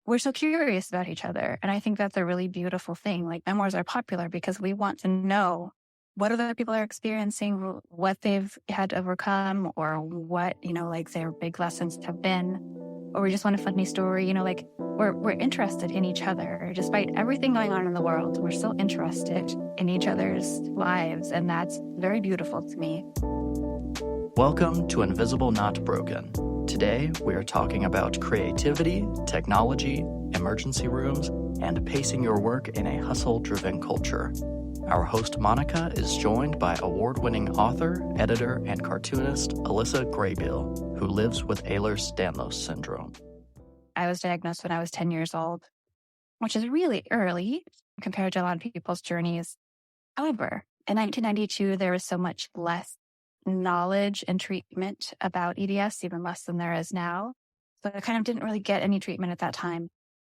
we're so curious about each other. And I think that's a really beautiful thing. Like memoirs are popular because we want to know what other people are experiencing, what they've had to overcome, or what, like their big lessons have been, or we just want a funny story, like we're interested in each other. Despite everything going on in the world, we're still interested in each other's lives. And that's very beautiful to me. Welcome to Invisible Not Broken. Today, we are talking about creativity, technology, emergency rooms, and pacing your work in a hustle-driven culture. Our host, Monica, is joined by award-winning author, editor, and cartoonist Alyssa Graybeal, who lives with Ehlers-Danlos syndrome. I was diagnosed when I was 10 years old, which is really early compared to a lot of people's journeys. However, in 1992, there was so much less knowledge and treatment about EDS, even less than there is now. So I kind of didn't really get any treatment at that time.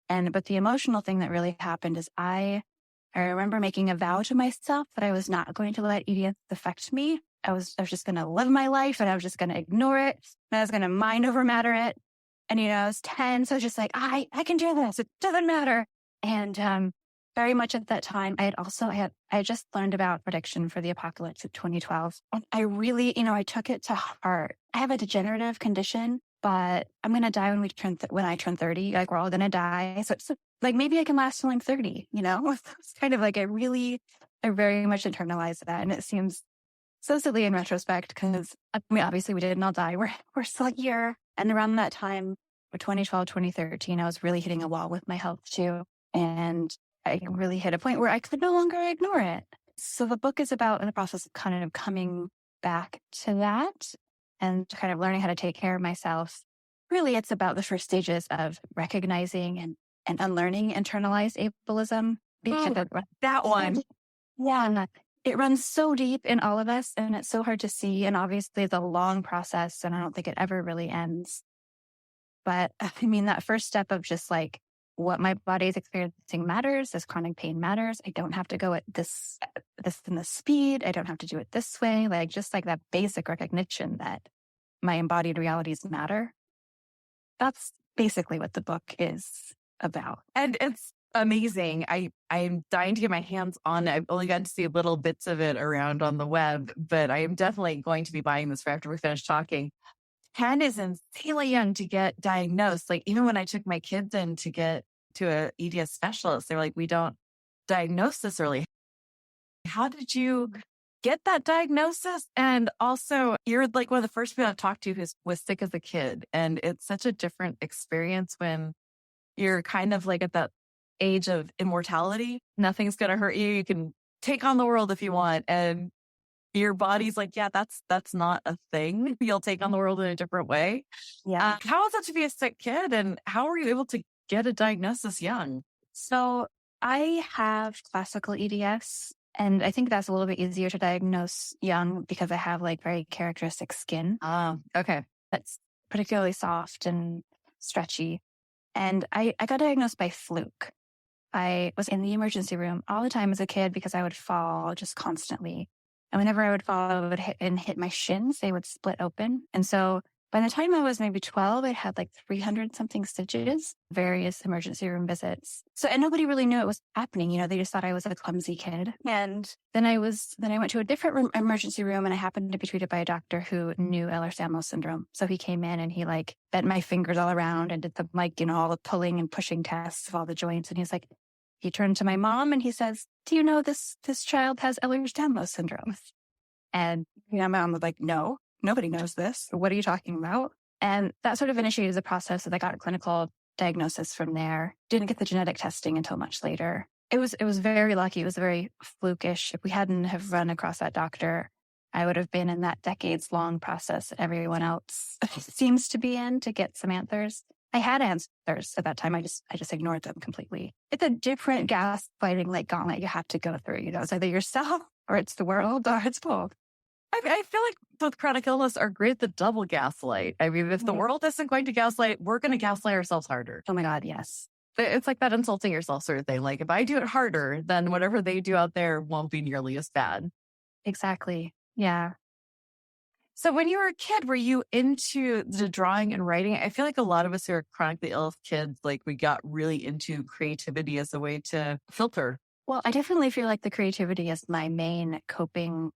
But the emotional thing that really happened is I remember making a vow to myself that I was not going to let EDS affect me. I was just going to live my life and I was just going to ignore it. And I was going to mind over matter it. And, I was 10. So I was just like, I can do this. It doesn't matter. And, very much at that time, I had just learned about prediction for the apocalypse of 2012. And I really, I took it to heart. I have a degenerative condition, but I'm going to die when I turn 30. Like we're all going to die. So it's like, maybe I can last till I'm 30, It's kind of like I very much internalized that. And it seems so silly in retrospect because obviously we didn't all die. We're still here. And around that time, 2012, 2013, I was really hitting a wall with my health too. And I really hit a point where I could no longer ignore it. So the book is about in the process of kind of coming back to that and kind of learning how to take care of myself. Really, it's about the first stages of recognizing and unlearning internalized ableism. That one. Yeah. It runs so deep in all of us and it's so hard to see. And obviously it's a long process and I don't think it ever really ends. But that first step of just like, what my body is experiencing matters. This chronic pain matters. I don't have to go at this in the speed. I don't have to do it this way. Like just like that basic recognition that my embodied realities matter. That's basically what the book is about. And it's amazing. I'm dying to get my hands on it. I've only gotten to see little bits of it around on the web, but I am definitely going to be buying this for after we finish talking. 10 is insanely young to get diagnosed. Like even when I took my kids in to get to a EDS specialist, they were like, we don't diagnose this early. How did you get that diagnosis? And also you're like one of the first people I've talked to who was sick as a kid. And it's such a different experience when you're kind of like at that age of immortality. Nothing's going to hurt you. You can take on the world if you want. And your body's like, yeah, that's not a thing. You'll take on the world in a different way. Yeah. How was it to be a sick kid? And how were you able to get a diagnosis young? So I have classical EDS, and I think that's a little bit easier to diagnose young because I have like very characteristic skin. Okay. That's particularly soft and stretchy. And I got diagnosed by fluke. I was in the emergency room all the time as a kid because I would fall just constantly. And whenever I would fall, I would hit my shins, they would split open. And so by the time I was maybe 12, I had like 300 something stitches, various emergency room visits. So, and nobody really knew it was happening. They just thought I was a clumsy kid. And then I went to a different emergency room and I happened to be treated by a doctor who knew Ehlers-Danlos syndrome. So he came in and he like bent my fingers all around and did the all the pulling and pushing tests of all the joints. And he's like, he turned to my mom and he says, do you know this child has Ehlers-Danlos syndrome? And my mom was like, no, nobody knows this. What are you talking about? And that sort of initiated the process that I got a clinical diagnosis from there. Didn't get the genetic testing until much later. It was very lucky. It was very flukish. If we hadn't have run across that doctor, I would have been in that decades-long process that everyone else seems to be in to get some answers. I had answers at that time. I just ignored them completely. It's a different gaslighting like gauntlet you have to go through. It's either yourself or it's the world or it's both. I feel like with chronic illness are great the double gaslight. If the world isn't going to gaslight, we're going to gaslight ourselves harder. Oh my God, yes. It's like that insulting yourself sort of thing. Like if I do it harder, then whatever they do out there won't be nearly as bad. Exactly. Yeah. So when you were a kid, were you into the drawing and writing? I feel like a lot of us who are chronically ill kids, like we got really into creativity as a way to filter. Well, I definitely feel like the creativity is my main coping,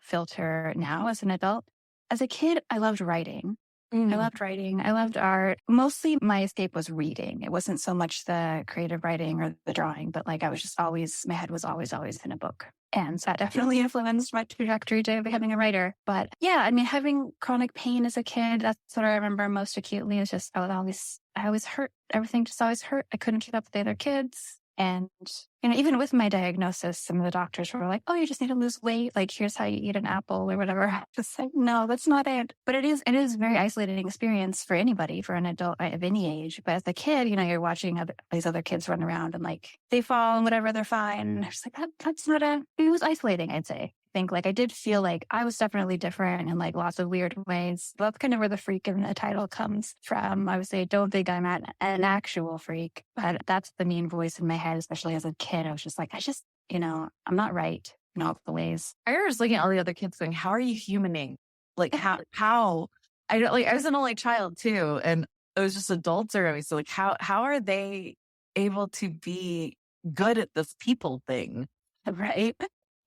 filter now as an adult. As a kid, I loved writing. I loved writing. I loved art. Mostly my escape was reading. It wasn't so much the creative writing or the drawing, but like I was just always, my head was always in a book. And so that definitely influenced my trajectory to becoming a writer. But yeah, I mean, having chronic pain as a kid, that's what I remember most acutely is just I always hurt. Everything just always hurt. I couldn't keep up with the other kids. And, even with my diagnosis, some of the doctors were like, oh, you just need to lose weight. Like, here's how you eat an apple or whatever. Just like, no, that's not it. But it is a very isolating experience for anybody, for an adult of any age. But as a kid, you're watching these other kids run around and like they fall and whatever, they're fine. It's like, that's not it was isolating, I'd say. Think like I did feel like I was definitely different in like lots of weird ways. That's kind of where the freak in the title comes from. I would say, don't think I'm an actual freak, but that's the mean voice in my head, especially as a kid. I was just like, I'm not right in all the ways. I was looking at all the other kids going, how are you humaning? Like how I don't like, I was an only child too. And it was just adults around me. So like, how are they able to be good at this people thing? Right.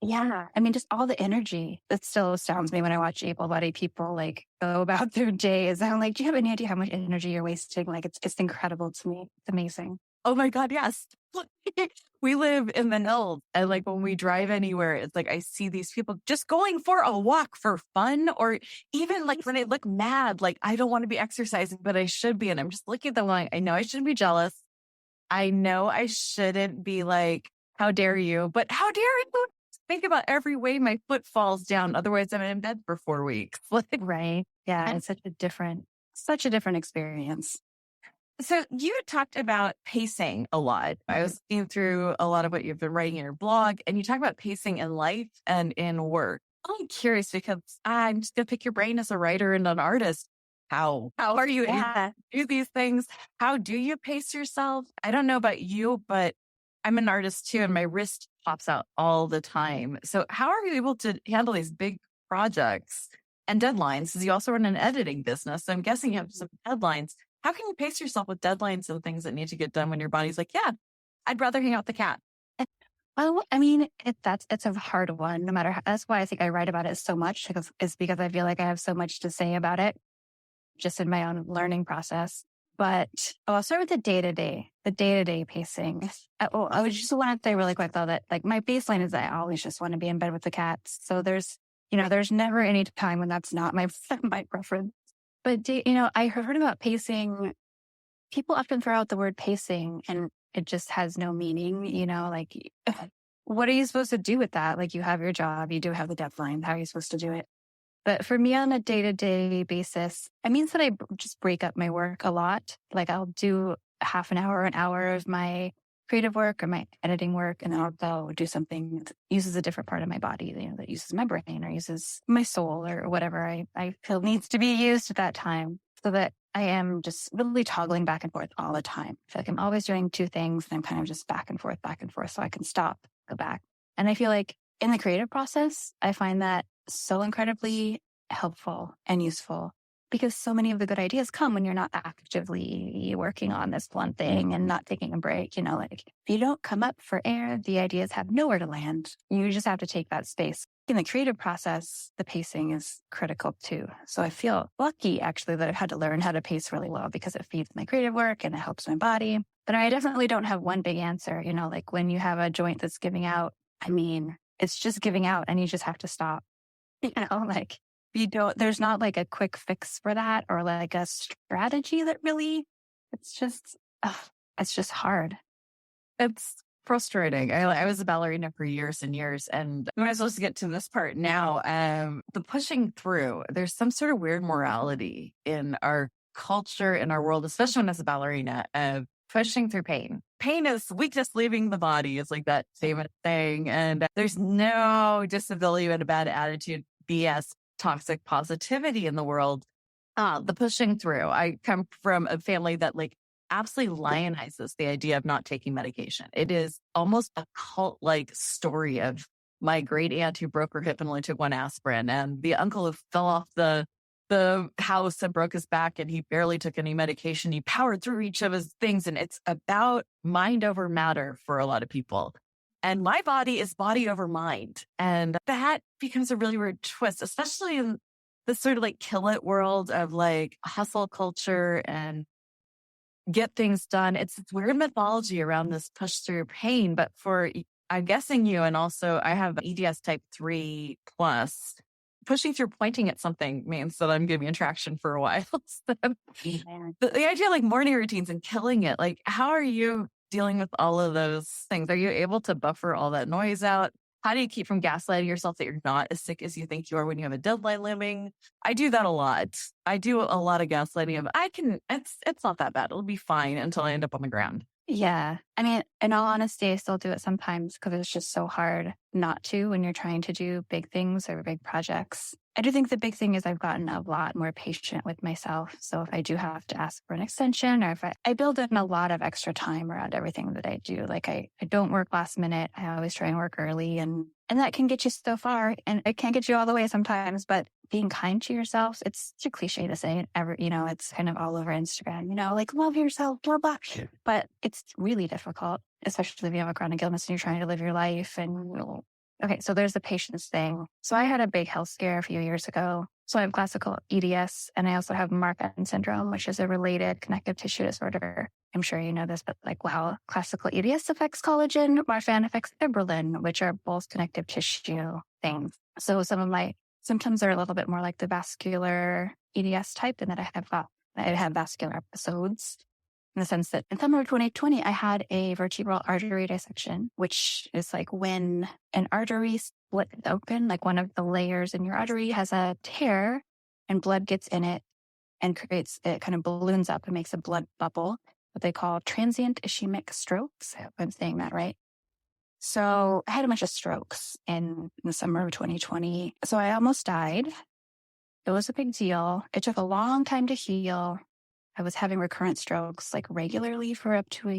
Yeah. I mean, just all the energy that still astounds me when I watch able-bodied people like go about their days. I'm like, do you have any idea how much energy you're wasting? Like, it's incredible to me. It's amazing. Oh my God. Yes. We live in the hills. And like when we drive anywhere, it's like, I see these people just going for a walk for fun, or even like when they look mad, like I don't want to be exercising, but I should be. And I'm just looking at them like, I know I shouldn't be jealous. I know I shouldn't be like, how dare you? But how dare you? Think about every way my foot falls down. Otherwise, I'm in bed for 4 weeks. Right. Yeah. It's such a different experience. So you had talked about pacing a lot. I was looking through a lot of what you've been writing in your blog, and you talk about pacing in life and in work. I'm curious because I'm just going to pick your brain as a writer and an artist. How are you able to do these things? How do you pace yourself? I don't know about you, but I'm an artist too, and my wrist pops out all the time. So how are you able to handle these big projects and deadlines? Because you also run an editing business. So I'm guessing you have some deadlines. How can you pace yourself with deadlines and things that need to get done when your body's like, yeah, I'd rather hang out with the cat? Well, I mean, it's a hard one, no matter how. That's why I think I write about it so much, because I feel like I have so much to say about it just in my own learning process. But I'll start with the day-to-day pacing. I would just want to say really quick though that like my baseline is that I always just want to be in bed with the cats. So there's never any time when that's not my preference. But I heard about pacing. People often throw out the word pacing and it just has no meaning. Like what are you supposed to do with that? Like you have your job, you do have the deadline. How are you supposed to do it? But for me on a day-to-day basis, it means that I just break up my work a lot. Like I'll do half an hour, an hour of my creative work or my editing work, and then I'll go do something that uses a different part of my body, that uses my brain or uses my soul or whatever I feel needs to be used at that time, so that I am just really toggling back and forth all the time. I feel like I'm always doing two things and I'm kind of just back and forth, so I can stop, go back. And I feel like in the creative process, I find that so incredibly helpful and useful, because so many of the good ideas come when you're not actively working on this one thing and not taking a break. Like if you don't come up for air, the ideas have nowhere to land. You just have to take that space. In the creative process, the pacing is critical too. So I feel lucky actually that I've had to learn how to pace really well, because it feeds my creative work and it helps my body. But I definitely don't have one big answer. Like when you have a joint that's giving out, it's just giving out and you just have to stop. Like there's not like a quick fix for that or like a strategy that really, it's just hard. It's frustrating. I was a ballerina for years and years, and when I was supposed to get to this part now, the pushing through, there's some sort of weird morality in our culture, in our world, especially when as a ballerina, of pushing through pain. Pain is weakness leaving the body. It's like that famous thing. And there's no disability and a bad attitude, BS, toxic positivity in the world. The pushing through. I come from a family that like absolutely lionizes the idea of not taking medication. It is almost a cult-like story of my great aunt who broke her hip and only took one aspirin, and the uncle who fell off the house and broke his back and he barely took any medication. He powered through each of his things. And it's about mind over matter for a lot of people. And my body is body over mind. And that becomes a really weird twist, especially in the sort of like kill it world of like hustle culture and get things done. It's weird mythology around this push through pain. But for, I'm guessing you, and also I have EDS type 3 plus, pushing through pointing at something means that I'm giving traction for a while. So, the idea of like morning routines and killing it, like how are you dealing with all of those things? Are you able to buffer all that noise out? How do you keep from gaslighting yourself that you're not as sick as you think you are when you have a deadline looming? I do that a lot. I do a lot of gaslighting of it's not that bad. It'll be fine until I end up on the ground. Yeah. I mean, in all honesty, I still do it sometimes because it's just so hard not to when you're trying to do big things or big projects. I do think the big thing is I've gotten a lot more patient with myself. So if I do have to ask for an extension, or if I build in a lot of extra time around everything that I do, like I don't work last minute. I always try and work early, and that can get you so far, and it can't get you all the way sometimes, but being kind to yourself, it's such a cliche to say it ever, it's kind of all over Instagram, like love yourself, blah, blah. But it's really difficult, especially if you have a chronic illness and you're trying to live your life. And okay, so there's the patience thing. So I had a big health scare a few years ago. So I have classical EDS, and I also have Marfan syndrome, which is a related connective tissue disorder. I'm sure you know this, but like, wow, classical EDS affects collagen, Marfan affects fibrillin, which are both connective tissue things. So some of my symptoms are a little bit more like the vascular EDS type, and that I have vascular episodes, in the sense that in summer of 2020, I had a vertebral artery dissection, which is like when an artery splits open, like one of the layers in your artery has a tear and blood gets in it and it kind of balloons up and makes a blood bubble, what they call transient ischemic strokes. I hope I'm saying that right. So I had a bunch of strokes in the summer of 2020. So I almost died. It was a big deal. It took a long time to heal. I was having recurrent strokes like regularly for up to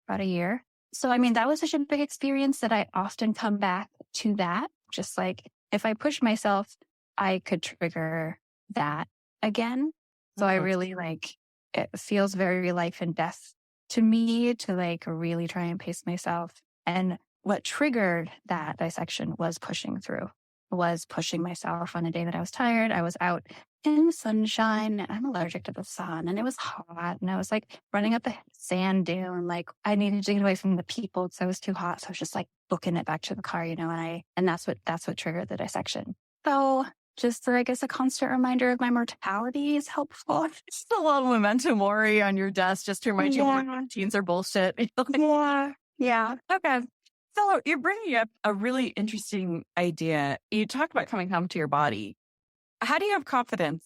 about a year. So, I mean, that was such a big experience that I often come back to that. Just like if I push myself, I could trigger that again. So I really it feels very life and death to me to like really try and pace myself. And what triggered that dissection was pushing myself on a day that I was tired. I was out in the sunshine. I'm allergic to the sun, and it was hot, and I was like running up a sand dune. Like I needed to get away from the people because I was too hot. So I was just like booking it back to the car, and that's what triggered the dissection. So just I guess a constant reminder of my mortality is helpful. Just a little memento mori on your desk just to remind you routines are bullshit. Yeah. Okay. So you're bringing up a really interesting idea. You talked about coming home to your body. How do you have confidence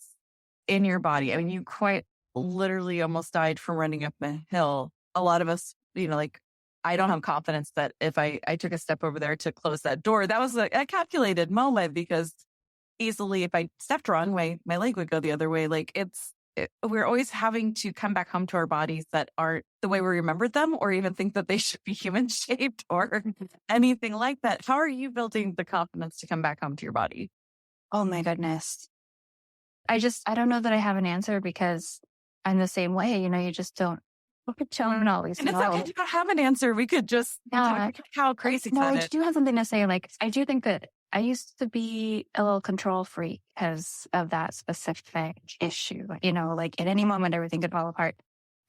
in your body? I mean, you quite literally almost died from running up a hill. A lot of us, I don't have confidence that if I took a step over there to close that door, that was a calculated moment, because easily if I stepped wrong way, my leg would go the other way. Like we're always having to come back home to our bodies that aren't the way we remembered them, or even think that they should be human shaped or anything like that. How are you building the confidence to come back home to your body? Oh my goodness. I don't know that I have an answer, because I'm the same way. You just don't look at tone always. And it's okay to not have an answer. We could just how crazy. No, I do have something to say. Like, I do think that I used to be a little control freak because of that specific issue. Like at any moment, everything could fall apart.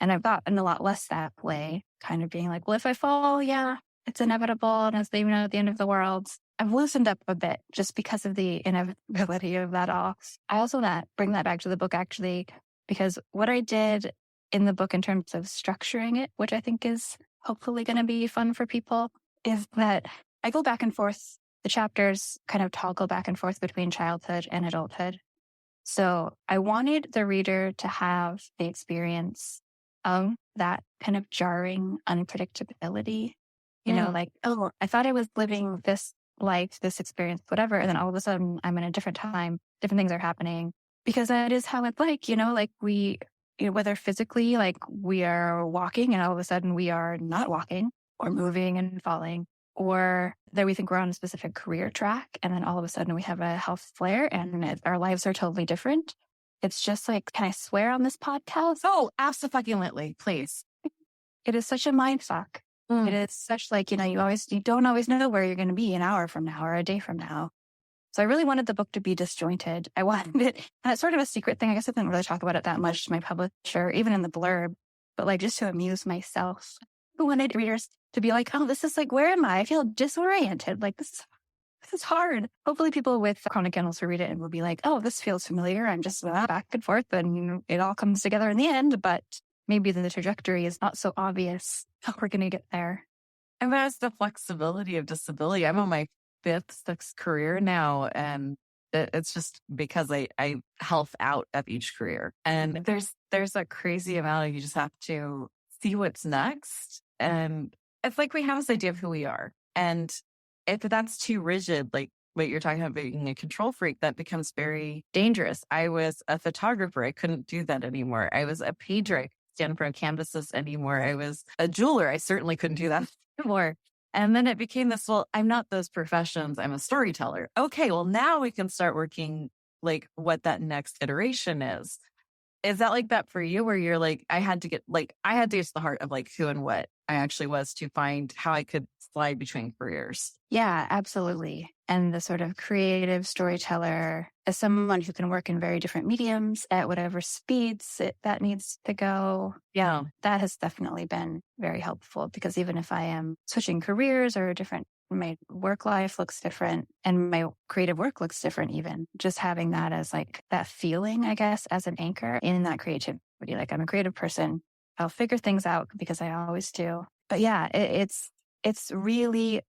And I've gotten a lot less that way, kind of being like, well, if I fall, yeah, it's inevitable. And it's the end of the world. I've loosened up a bit just because of the inevitability of that all. I also bring that back to the book, actually, because what I did in the book in terms of structuring it, which I think is hopefully going to be fun for people, is that I go back and forth. The chapters kind of toggle back and forth between childhood and adulthood. So I wanted the reader to have the experience of that kind of jarring unpredictability. Like, oh, I thought I was living this life, this experience, whatever. And then all of a sudden I'm in a different time, different things are happening, because that is how it's like, like we, whether physically, like we are walking and all of a sudden we are not walking or moving and falling. or that we think we're on a specific career track, and then all of a sudden we have a health flare and our lives are totally different. It's just like, can I swear on this podcast? Oh, absolutely. Please. It is such a mind fuck. It is such like, you don't always know where you're going to be an hour from now or a day from now. So I really wanted the book to be disjointed. I wanted it, and it's sort of a secret thing. I guess I didn't really talk about it that much to my publisher, even in the blurb, but like just to amuse myself. I wanted readers to be like, oh, this is like, where am I? I feel disoriented. Like this is hard. Hopefully people with chronic illness will read it and will be like, oh, this feels familiar. I'm just back and forth and it all comes together in the end, but maybe the trajectory is not so obvious how we're going to get there. And that's the flexibility of disability. I'm on my 5th, 6th career now, and it's just because I health out at each career. And there's a crazy amount of, you just have to see what's next. And it's like we have this idea of who we are. And if that's too rigid, like what you're talking about being a control freak, that becomes very dangerous. I was a photographer. I couldn't do that anymore. I was a pager. I couldn't stand in front of canvases anymore. I was a jeweler. I certainly couldn't do that anymore. And then it became this, well, I'm not those professions. I'm a storyteller. Okay, well, now we can start working like what that next iteration is. Is that like that for you, where you're like, I had to get to the heart of like who and what I actually was to find how I could slide between careers? Yeah, absolutely. And the sort of creative storyteller as someone who can work in very different mediums at whatever speeds that needs to go. Yeah. That has definitely been very helpful, because even if I am switching careers or my work life looks different and my creative work looks different, even just having that as like that feeling, I guess, as an anchor in that creativity. Like, I'm a creative person. I'll figure things out because I always do. But yeah, it's really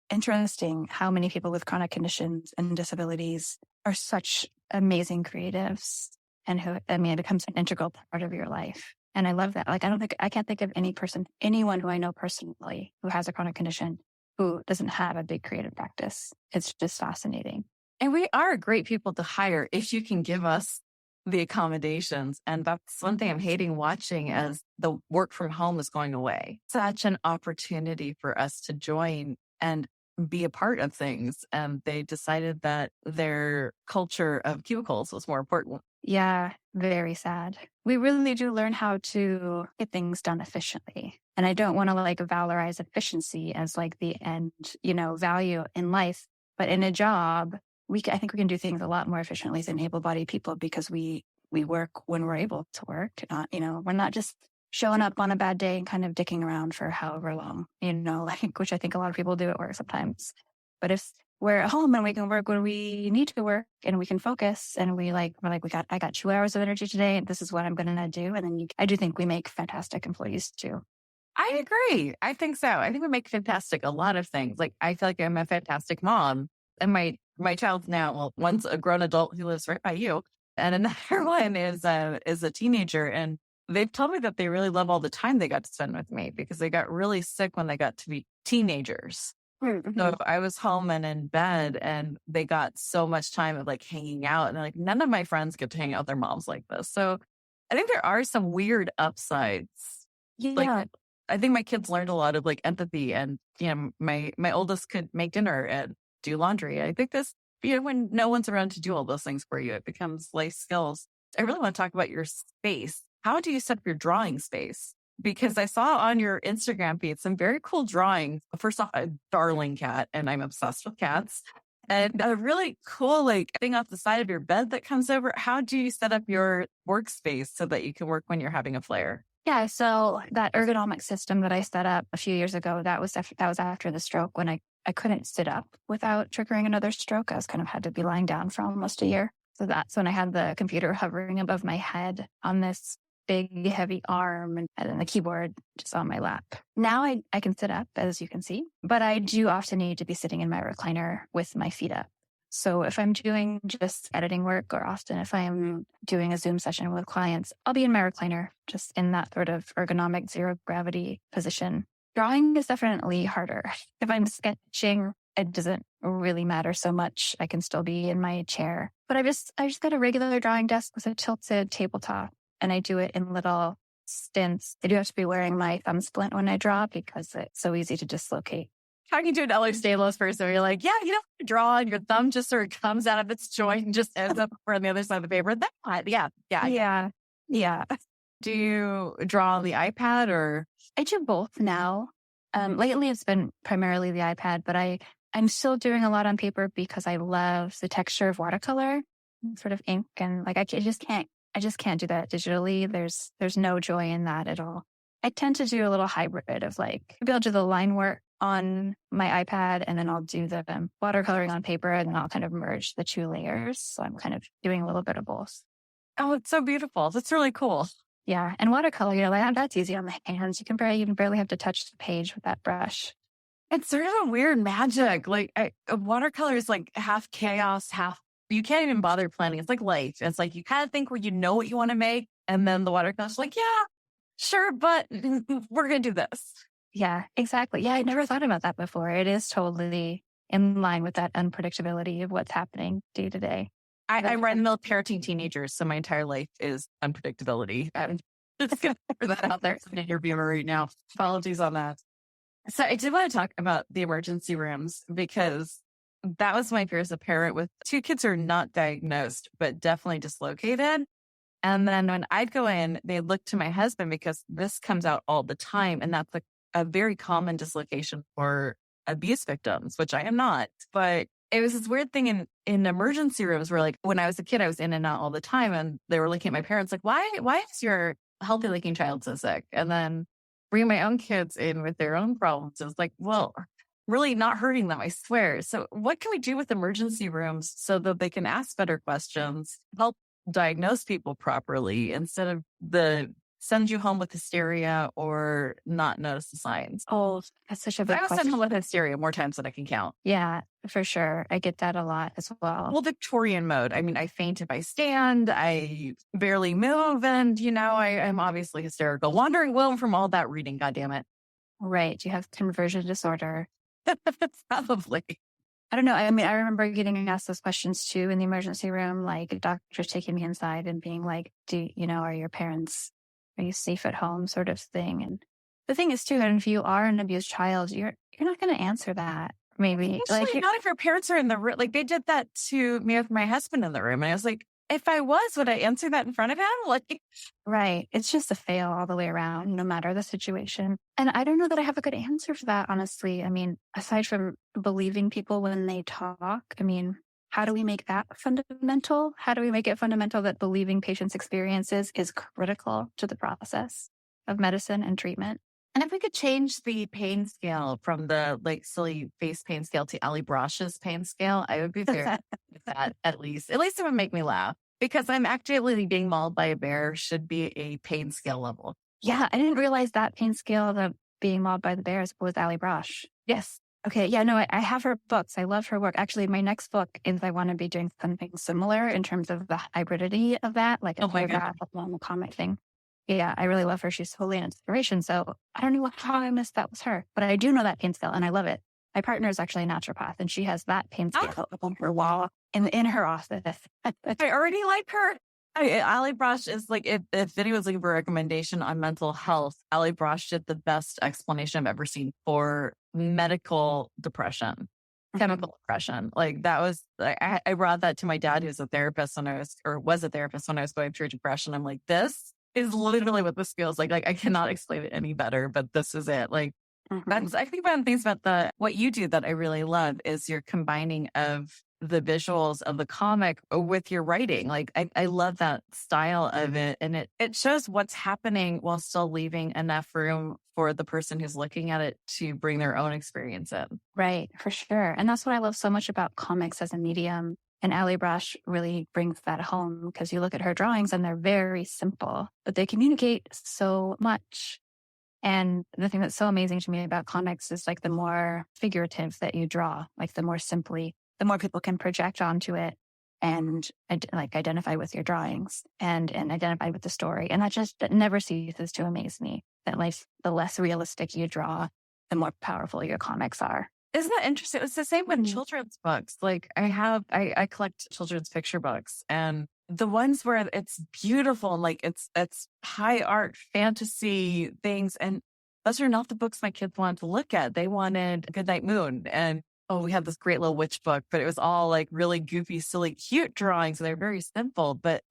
interesting how many people with chronic conditions and disabilities are such amazing creatives, and it becomes an integral part of your life. And I love that. Like, I can't think of anyone who I know personally who has a chronic condition who doesn't have a big creative practice. It's just fascinating. And we are great people to hire if you can give us the accommodations. And that's one thing I'm hating watching as the work from home is going away. Such an opportunity for us to join and be a part of things. And they decided that their culture of cubicles was more important. Yeah, very sad. We really do learn how to get things done efficiently. And I don't want to like valorize efficiency as like the end, value in life. But in a job, I think we can do things a lot more efficiently than able-bodied people, because we work when we're able to work. Not, we're not just showing up on a bad day and kind of dicking around for however long, which I think a lot of people do at work sometimes. But if we're at home and we can work when we need to work and we can focus, and I got 2 hours of energy today and this is what I'm going to do. And then I do think we make fantastic employees too. I agree. I think so. I think we make fantastic a lot of things. Like, I feel like I'm a fantastic mom, and my child's now, well, one's a grown adult who lives right by you, and another one is a teenager. And they've told me that they really love all the time they got to spend with me, because they got really sick when they got to be teenagers. Mm-hmm. So I was home and in bed, and they got so much time of like hanging out, and like none of my friends get to hang out with their moms like this. So I think there are some weird upsides. Yeah. Like, I think my kids learned a lot of like empathy, and my oldest could make dinner and do laundry. I think this, when no one's around to do all those things for you, it becomes life skills. I really want to talk about your space. How do you set up your drawing space? Because I saw on your Instagram feed some very cool drawings. First off, a darling cat, and I'm obsessed with cats. And a really cool thing off the side of your bed that comes over. How do you set up your workspace so that you can work when you're having a flare? Yeah, so that ergonomic system that I set up a few years ago, that was after the stroke, when I couldn't sit up without triggering another stroke. I was kind of had to be lying down for almost a year. So that's when I had the computer hovering above my head on this big, heavy arm, and then the keyboard just on my lap. Now I can sit up, as you can see, but I do often need to be sitting in my recliner with my feet up. So if I'm doing just editing work, or often if I am doing a Zoom session with clients, I'll be in my recliner, just in that sort of ergonomic zero gravity position. Drawing is definitely harder. If I'm sketching, it doesn't really matter so much. I can still be in my chair. But I just got a regular drawing desk with a tilted tabletop, and I do it in little stints. I do have to be wearing my thumb splint when I draw, because it's so easy to dislocate. talking to an Ehlers-Danlos person where you're like, yeah, you don't have to draw and your thumb just sort of comes out of its joint and just ends up on the other side of the paper. Yeah. Do you draw on the iPad or? I do both now. Lately, it's been primarily the iPad, but I'm still doing a lot on paper because I love the texture of watercolor, sort of ink, and like I just can't do that digitally. There's no joy in that at all. I tend to do a little hybrid of like maybe I'll do the line work on my iPad and then I'll do the watercoloring on paper and then I'll kind of merge the two layers. So I'm kind of doing a little bit of both. Oh, it's so beautiful. That's really cool. Yeah. And watercolor, like, that's easy on the hands. You can barely have to touch the page with that brush. It's sort of a weird magic. Like watercolor is like half chaos, half, you can't even bother planning. It's like life. It's like you kind of think where you know what you want to make. And then the watercolor's like, yeah, sure, but we're going to do this. Yeah, exactly. Yeah, I never thought about that before. It is totally in line with that unpredictability of what's happening day to day. I run the mill parenting teenagers, so my entire life is unpredictability. I'm just going to put that out there in your viewer right now. Apologies on that. So I did want to talk about the emergency rooms because that was my fear as a parent with two kids who are not diagnosed, but definitely dislocated. And then when I'd go in, they'd look to my husband because this comes out all the time. And that's a very common dislocation for abuse victims, which I am not. But it was this weird thing in emergency rooms where like when I was a kid, I was in and out all the time. And they were looking at my parents like, why is your healthy looking child so sick? And then bring my own kids in with their own problems. It was like, well, really not hurting them, I swear. So what can we do with emergency rooms so that they can ask better questions, help diagnose people properly instead of send you home with hysteria or not notice the signs? Oh, that's such a big question. I was sent home with hysteria more times than I can count. Yeah, for sure. I get that a lot as well. Well, Victorian mode. I mean, I faint if I stand, I barely move. And, I'm obviously hysterical. Wandering Wilm from all that reading, goddammit. Right. You have conversion disorder. Probably. I don't know. I mean, I remember getting asked those questions too in the emergency room, like doctors taking me inside and being like, are you safe at home sort of thing? And the thing is too, and if you are an abused child, you're not going to answer that. Maybe actually, not if your parents are in the room. Like they did that to me with my husband in the room. And I was like, if I was, would I answer that in front of him? Like, right. It's just a fail all the way around, no matter the situation. And I don't know that I have a good answer for that, honestly. I mean, aside from believing people when they talk, I mean, how do we make that fundamental? How do we make it fundamental that believing patients' experiences is critical to the process of medicine and treatment? And if we could change the pain scale from the like silly face pain scale to Ali Brosh's pain scale, I would be very with that at least. At least it would make me laugh because I'm actually being mauled by a bear should be a pain scale level. Yeah, I didn't realize that pain scale of the being mauled by the bears was Ali Brosh. Yes. Okay. Yeah, no, I have her books. I love her work. Actually, my next book is I want to be doing something similar in terms of the hybridity of that, like a paragraph along the comic thing. Yeah, I really love her. She's totally an inspiration. So I don't know how I missed that was her, but I do know that pain scale and I love it. My partner is actually a naturopath and she has that pain scale up on her wall in her office. I already like her. Ali Brosh is like, if anyone's looking for a recommendation on mental health, Ali Brosh did the best explanation I've ever seen for medical depression, chemical depression. Like that was, I brought that to my dad, who's a therapist was a therapist when I was going through depression. I'm like, this is literally what this feels like. Like I cannot explain it any better, but this is it. Like that's, I think one of the things about what you do that I really love is your combining of the visuals of the comic with your writing. Like I love that style of it. And it shows what's happening while still leaving enough room for the person who's looking at it to bring their own experience in. Right, for sure. And that's what I love so much about comics as a medium. And Ali Brosh really brings that home because you look at her drawings and they're very simple, but they communicate so much. And the thing that's so amazing to me about comics is like the more figurative that you draw, like the more people can project onto it and like identify with your drawings and identify with the story. And that never ceases to amaze me that like the less realistic you draw, the more powerful your comics are. Isn't that interesting? It's the same with children's books. Like I collect children's picture books and the ones where it's beautiful, like it's high art fantasy things. And those are not the books my kids wanted to look at. They wanted Goodnight Moon. And we had this great little witch book, but it was all like really goofy, silly, cute drawings. They're very simple, but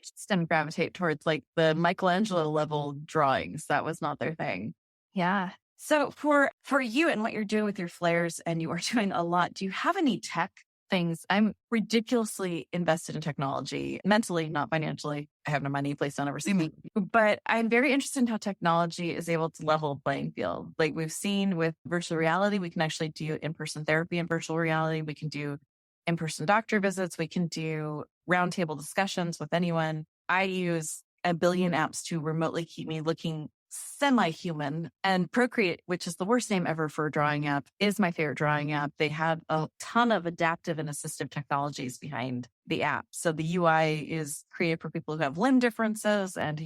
just didn't gravitate towards like the Michelangelo level drawings. That was not their thing. Yeah. So for you and what you're doing with your flares, and you are doing a lot, do you have any tech things? I'm ridiculously invested in technology, mentally, not financially. I have no money. Please don't ever see me. But I'm very interested in how technology is able to level a playing field. Like we've seen with virtual reality, we can actually do in-person therapy in virtual reality. We can do in-person doctor visits. We can do roundtable discussions with anyone. I use a billion apps to remotely keep me looking semi-human, and Procreate, which is the worst name ever for a drawing app, is my favorite drawing app. They have a ton of adaptive and assistive technologies behind the app. So the UI is created for people who have limb differences and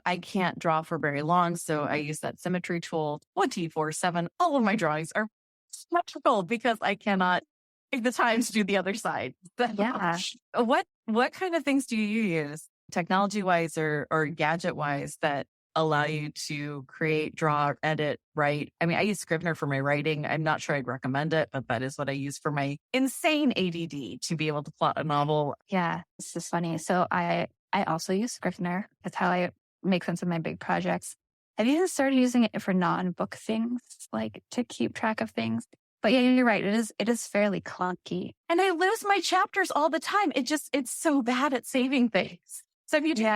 I can't draw for very long. So I use that symmetry tool 24/7. All of my drawings are symmetrical because I cannot take the time to do the other side. Yeah. What kind of things do you use technology wise or gadget wise that allow you to create, draw, edit, write? I mean, I use Scrivener for my writing. I'm not sure I'd recommend it, but that is what I use for my insane ADD to be able to plot a novel. Yeah. This is funny. So I also use Scrivener. That's how I make sense of my big projects. I've even started using it for non-book things, like to keep track of things. But yeah, you're right. It is fairly clunky. And I lose my chapters all the time. It's so bad at saving things. So if you do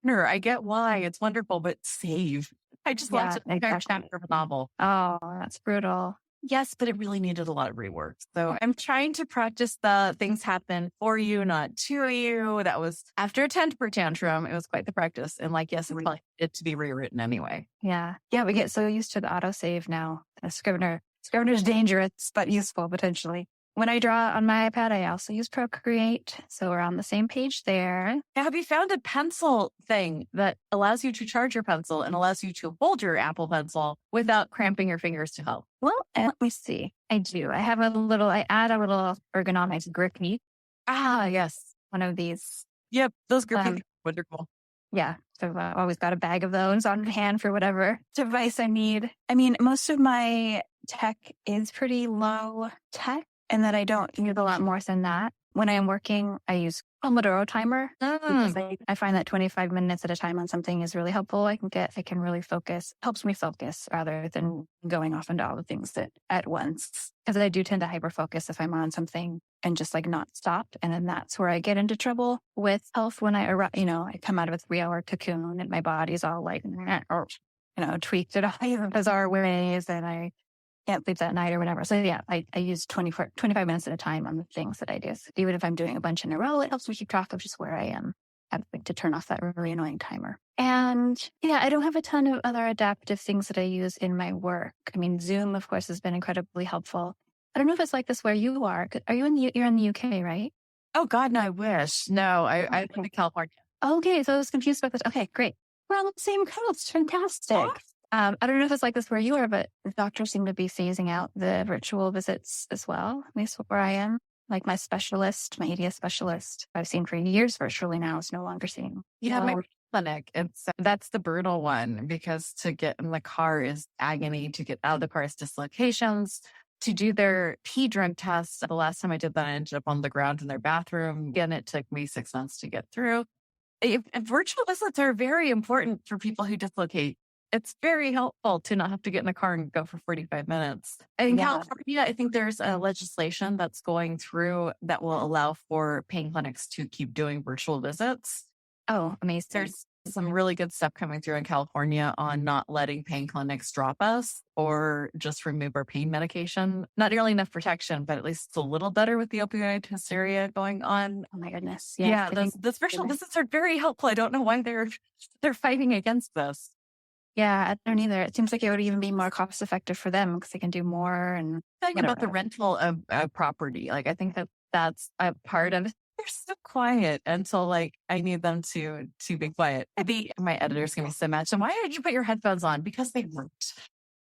I get why it's wonderful, but save. I just lost an entire chapter of a novel. Oh, that's brutal. Yes, but it really needed a lot of rework. So I'm trying to practice the things happen for you, not to you. That was after a temper tantrum. It was quite the practice. And yes, it's probably it to be rewritten anyway. Yeah. Yeah, we get so used to the autosave now. Scrivener's dangerous, but useful potentially. When I draw on my iPad, I also use Procreate. So we're on the same page there. Have you found a pencil thing that allows you to charge your pencil and allows you to hold your Apple Pencil without cramping your fingers to help? Well, let me see. I do. I add a little ergonomics grippy. Yes. One of these. Yep. Those grippy. Wonderful. Yeah. So I've always got a bag of those on hand for whatever device I need. I mean, most of my tech is pretty low tech, and that I don't use a lot more than that. When I am working, I use Pomodoro timer because I find that 25 minutes at a time on something is really helpful. I can really focus, helps me focus rather than going off into all the things at once. Because I do tend to hyper focus if I'm on something and just not stop. And then that's where I get into trouble with health when I come out of a 3-hour cocoon and my body's all tweaked in all bizarre ways and I can't sleep that night or whatever. So yeah, I use 25 minutes at a time on the things that I do. So even if I'm doing a bunch in a row, it helps me keep track of just where I am. I have to turn off that really annoying timer. And yeah, I don't have a ton of other adaptive things that I use in my work. I mean, Zoom, of course, has been incredibly helpful. I don't know if it's like this where you are. You're in the UK, right? Oh God, no, I wish. No, I live in California. Okay, so I was confused about this. Okay, great. We're on the same coast. Fantastic. Oh. I don't know if it's like this where you are, but the doctors seem to be phasing out the virtual visits as well, at least where I am. Like my EDS specialist, I've seen for years virtually now, is no longer seeing. Yeah, my clinic. That's the brutal one because to get in the car is agony, to get out of the car is dislocations. To do their pee drug tests, the last time I did that, I ended up on the ground in their bathroom. Again, it took me 6 months to get through. Virtual visits are very important for people who dislocate. It's very helpful to not have to get in the car and go for 45 minutes. In California, I think there's a legislation that's going through that will allow for pain clinics to keep doing virtual visits. Oh, amazing. There's some really good stuff coming through in California on not letting pain clinics drop us or just remove our pain medication. Not nearly enough protection, but at least it's a little better with the opioid hysteria going on. Oh my goodness. Yeah, those virtual visits are very helpful. I don't know why they're fighting against this. Yeah, I don't either. It seems like it would even be more cost effective for them because they can do more. And talking about the rental of property, I think that's a part of it. They're so quiet until I need them to be quiet. My editor's gonna be so mad. So why did you put your headphones on? Because they weren't.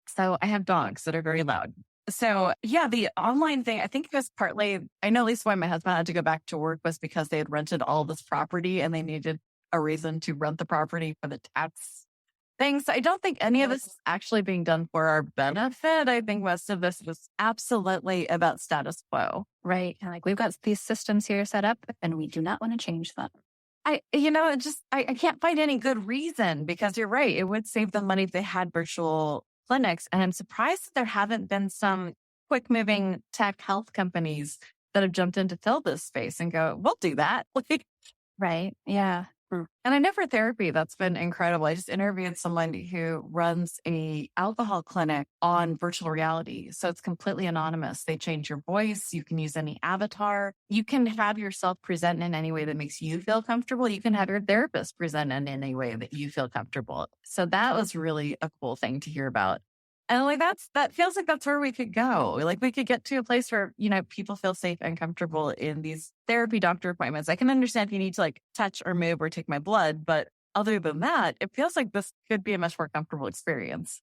So I have dogs that are very loud. So yeah, the online thing, I think it was partly, I know at least why my husband had to go back to work was because they had rented all this property and they needed a reason to rent the property for the tax things. I don't think any of this is actually being done for our benefit. I think most of this was absolutely about status quo. Right. And like, we've got these systems here set up and we do not want to change them. I can't find any good reason, because you're right. It would save them money if they had virtual clinics. And I'm surprised that there haven't been some quick moving tech health companies that have jumped in to fill this space and go, we'll do that. Right. Yeah. And I know for therapy, that's been incredible. I just interviewed someone who runs a alcohol clinic on virtual reality. So it's completely anonymous. They change your voice. You can use any avatar. You can have yourself present in any way that makes you feel comfortable. You can have your therapist present in any way that you feel comfortable. So that was really a cool thing to hear about. And like that feels like that's where we could go. Like we could get to a place where, people feel safe and comfortable in these therapy doctor appointments. I can understand if you need to like touch or move or take my blood, but other than that, it feels like this could be a much more comfortable experience.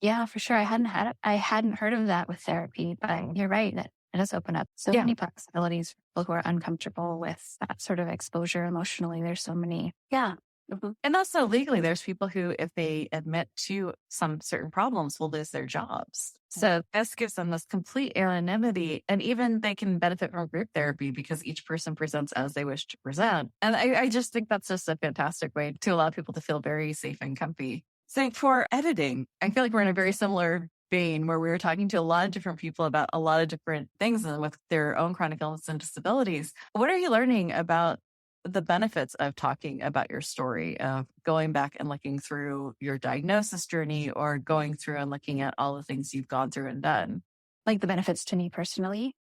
Yeah, for sure. I hadn't heard of that with therapy, but you're right. That it does open up so many possibilities for people who are uncomfortable with that sort of exposure emotionally. There's so many. Yeah. Mm-hmm. And also legally, there's people who, if they admit to some certain problems, will lose their jobs. So this gives them this complete anonymity, and even they can benefit from group therapy because each person presents as they wish to present. And I just think that's just a fantastic way to allow people to feel very safe and comfy. So for editing, I feel like we're in a very similar vein where we were talking to a lot of different people about a lot of different things and with their own chronic illness and disabilities. What are you learning about the benefits of talking about your story, of going back and looking through your diagnosis journey, or going through and looking at all the things you've gone through and done? Like the benefits to me personally?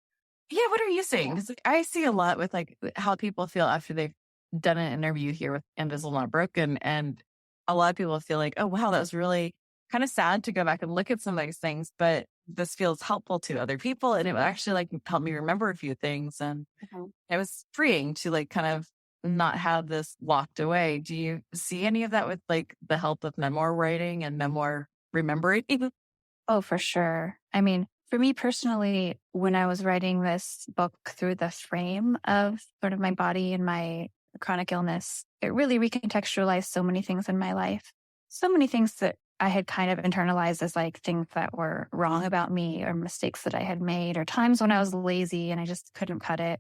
Yeah, what are you seeing? Because I see a lot with like how people feel after they've done an interview here with Invisible Not Broken. And a lot of people feel like, oh, wow, that was really kind of sad to go back and look at some of these things, but this feels helpful to other people. And it would actually like help me remember a few things. And it was freeing to like kind of not have this locked away. Do you see any of that with like the help of memoir writing and memoir remembering? Oh, for sure. I mean, for me personally, when I was writing this book through the frame of sort of my body and my chronic illness, it really recontextualized so many things in my life. So many things that I had kind of internalized as like things that were wrong about me or mistakes that I had made or times when I was lazy and I just couldn't cut it.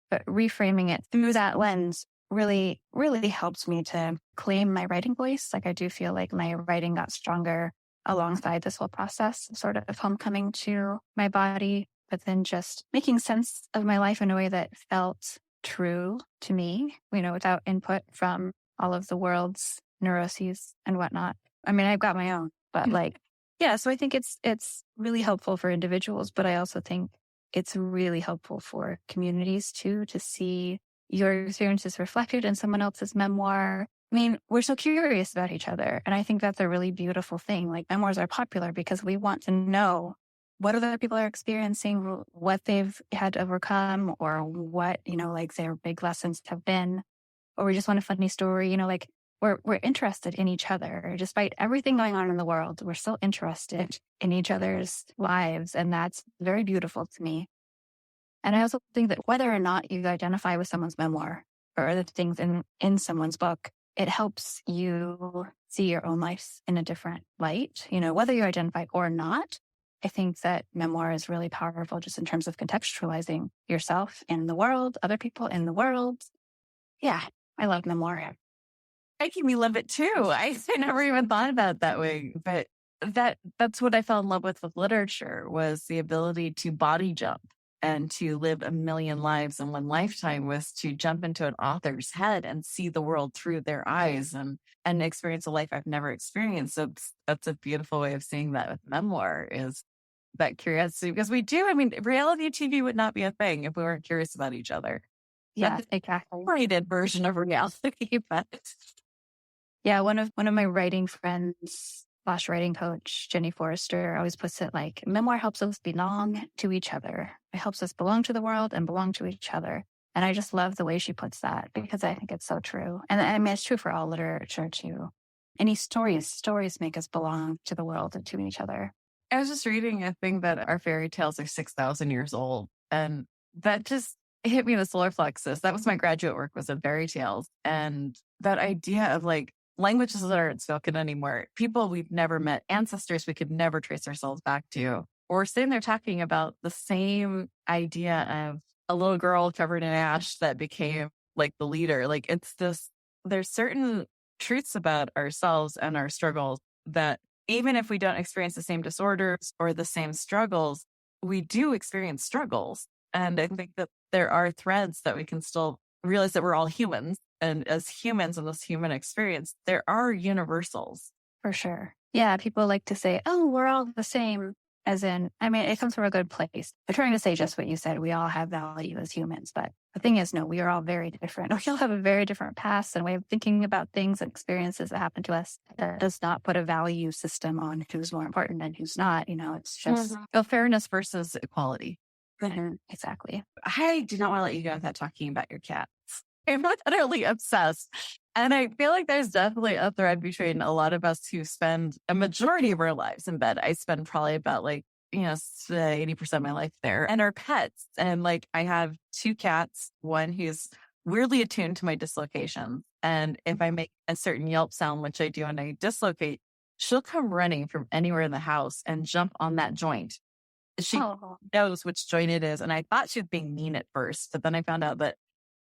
But reframing it through that lens really, really helps me to claim my writing voice. Like I do feel like my writing got stronger alongside this whole process, sort of homecoming to my body, but then just making sense of my life in a way that felt true to me, without input from all of the world's neuroses and whatnot. I mean, I've got my own, but so I think it's really helpful for individuals, but I also think it's really helpful for communities too, to see your experiences reflected in someone else's memoir. I mean, we're so curious about each other. And I think that's a really beautiful thing. Like memoirs are popular because we want to know what other people are experiencing, what they've had to overcome, or what, like their big lessons have been, or we just want a funny story, we're interested in each other. Despite everything going on in the world, we're still interested in each other's lives. And that's very beautiful to me. And I also think that whether or not you identify with someone's memoir or other things in someone's book, it helps you see your own life in a different light, whether you identify or not. I think that memoir is really powerful just in terms of contextualizing yourself in the world, other people in the world. Yeah, I love memoir. Making me love it too. I never even thought about it that way, but that's what I fell in love with literature, was the ability to body jump and to live a million lives in one lifetime, was to jump into an author's head and see the world through their eyes and experience a life I've never experienced. So that's a beautiful way of seeing that with memoir, is that curiosity, because reality TV would not be a thing if we weren't curious about each other. Yeah, exactly. Rated version of reality, but yeah, one of my writing friends / writing coach, Jenny Forrester, always puts it like memoir helps us belong to each other. It helps us belong to the world and belong to each other. And I just love the way she puts that, because I think it's so true. And I mean, it's true for all literature too. Any stories make us belong to the world and to each other. I was just reading a thing that our fairy tales are 6,000 years old. And that just hit me in the solar plexus. That was my graduate work, was in fairy tales. And that idea of like languages that aren't spoken anymore, people we've never met, ancestors we could never trace ourselves back to. We're sitting there talking about the same idea of a little girl covered in ash that became like the leader. Like it's this, there's certain truths about ourselves and our struggles that even if we don't experience the same disorders or the same struggles, we do experience struggles. And I think that there are threads that we can still realize that we're all humans. And as humans in this human experience, there are universals. For sure. Yeah, people like to say, oh, we're all the same. As in, I mean, it comes from a good place. They're trying to say just what you said. We all have value as humans. But the thing is, no, we are all very different. We all have a very different past and way of thinking about things and experiences that happen to us. That does not put a value system on who's more important and who's not. It's just fairness versus equality. Exactly. I do not want to let you go without talking about your cats. I'm utterly obsessed. And I feel like there's definitely a thread between a lot of us who spend a majority of our lives in bed. I spend probably about 80% of my life there, and our pets. And I have 2 cats, one who's weirdly attuned to my dislocation. And if I make a certain yelp sound, which I do, and I dislocate, she'll come running from anywhere in the house and jump on that joint. She knows which joint it is. And I thought she was being mean at first, but then I found out that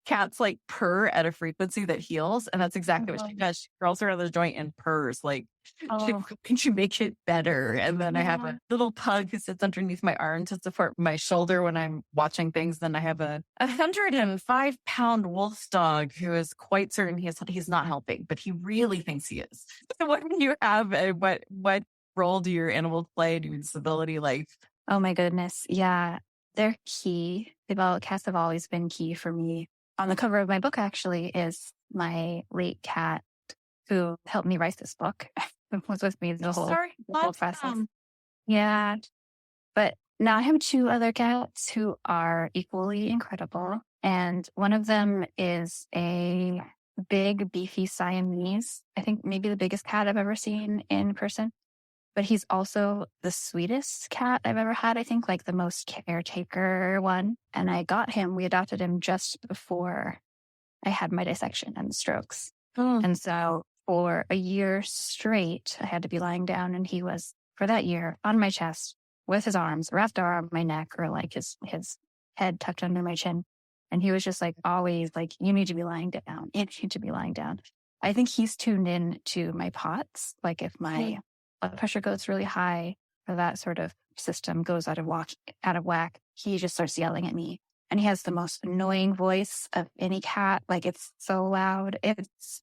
cats purr at a frequency that heals. And that's exactly what she does. She curls around the joint and purrs. Can she make it better? And then I have a little pug who sits underneath my arm to support my shoulder when I'm watching things. Then I have a 105-pound wolf dog who is quite certain he's not helping, but he really thinks he is. So what do you have? What role do your animals play in your disability life? Oh my goodness. Yeah, they're key. Cats have always been key for me. On the cover of my book, actually, is my late cat who helped me write this book. Was with me the whole process. Yeah. But now I have 2 other cats who are equally incredible. And one of them is a big, beefy Siamese. I think maybe the biggest cat I've ever seen in person. But he's also the sweetest cat I've ever had. I think the most caretaker one. And we adopted him just before I had my dissection and strokes. And so for a year straight, I had to be lying down, and he was, for that year, on my chest with his arms wrapped around my neck, or his head tucked under my chin. And he was just always you need to be lying down. You need to be lying down. I think he's tuned in to my POTS. If my blood pressure goes really high, or that sort of system goes out of whack, he just starts yelling at me. And he has the most annoying voice of any cat. It's so loud. It's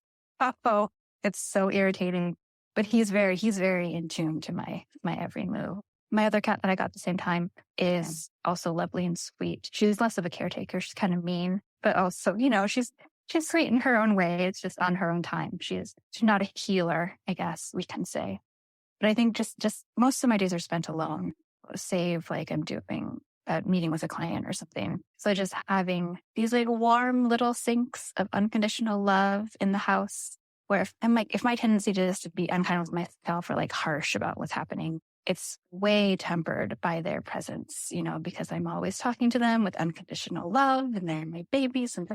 so irritating. But he's very in tune to my every move. My other cat that I got at the same time is also lovely and sweet. She's less of a caretaker. She's kind of mean, but also, she's sweet in her own way. It's just on her own time. She's not a healer, I guess we can say. But I think just most of my days are spent alone, save I'm doing a meeting with a client or something. So just having these warm little sinks of unconditional love in the house, where if my tendency to just be unkind with myself or harsh about what's happening, it's way tempered by their presence, because I'm always talking to them with unconditional love, and they're my babies, and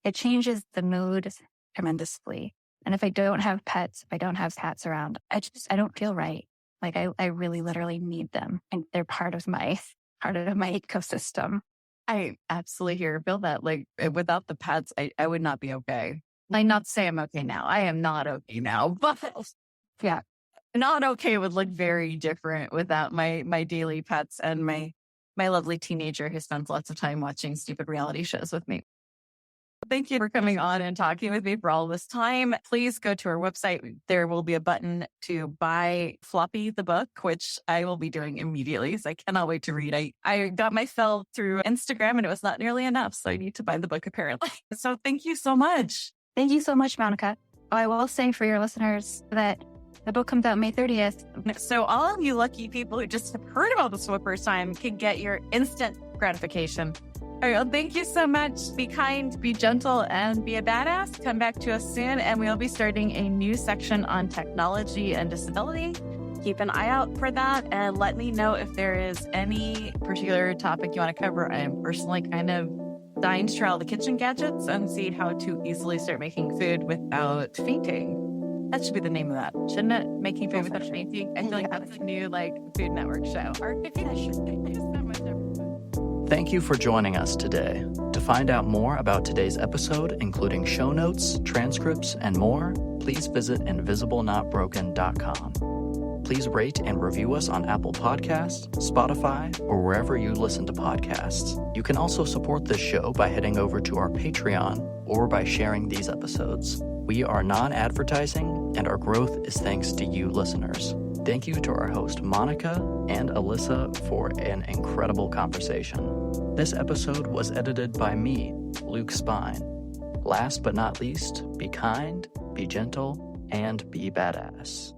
it changes the mood tremendously. And if I don't have pets, if I don't have cats around, I don't feel right. I really literally need them, and they're part of my ecosystem. I absolutely feel that. Without the pets, I would not be okay. Not to say I'm okay now. I am not okay now, but yeah, not okay would look very different without my daily pets and my lovely teenager who spends lots of time watching stupid reality shows with me. Thank you for coming on and talking with me for all this time. Please go to our website. There will be a button to buy Floppy, the book, which I will be doing immediately. So I cannot wait to read. I got my fill through Instagram, and it was not nearly enough. So I need to buy the book, apparently. So thank you so much. Thank you so much, Monica. I will say for your listeners that the book comes out May 30th. So all of you lucky people who just have heard about this for the first time can get your instant gratification. All right, well, thank you so much. Be kind, be gentle, and be a badass. Come back to us soon, and we'll be starting a new section on technology and disability. Keep an eye out for that, and let me know if there is any particular topic you want to cover. I am personally kind of dying to try all the kitchen gadgets and see how to easily start making food without fainting. That should be the name of that, shouldn't it? Making food without fainting. I feel like that's a new Food Network show. Thank you for joining us today. To find out more about today's episode, including show notes, transcripts, and more, please visit invisiblenotbroken.com. Please rate and review us on Apple Podcasts, Spotify, or wherever you listen to podcasts. You can also support this show by heading over to our Patreon or by sharing these episodes. We are non-advertising, and our growth is thanks to you listeners. Thank you to our host Monica and Alyssa for an incredible conversation. This episode was edited by me, Luke Spine. Last but not least, be kind, be gentle, and be badass.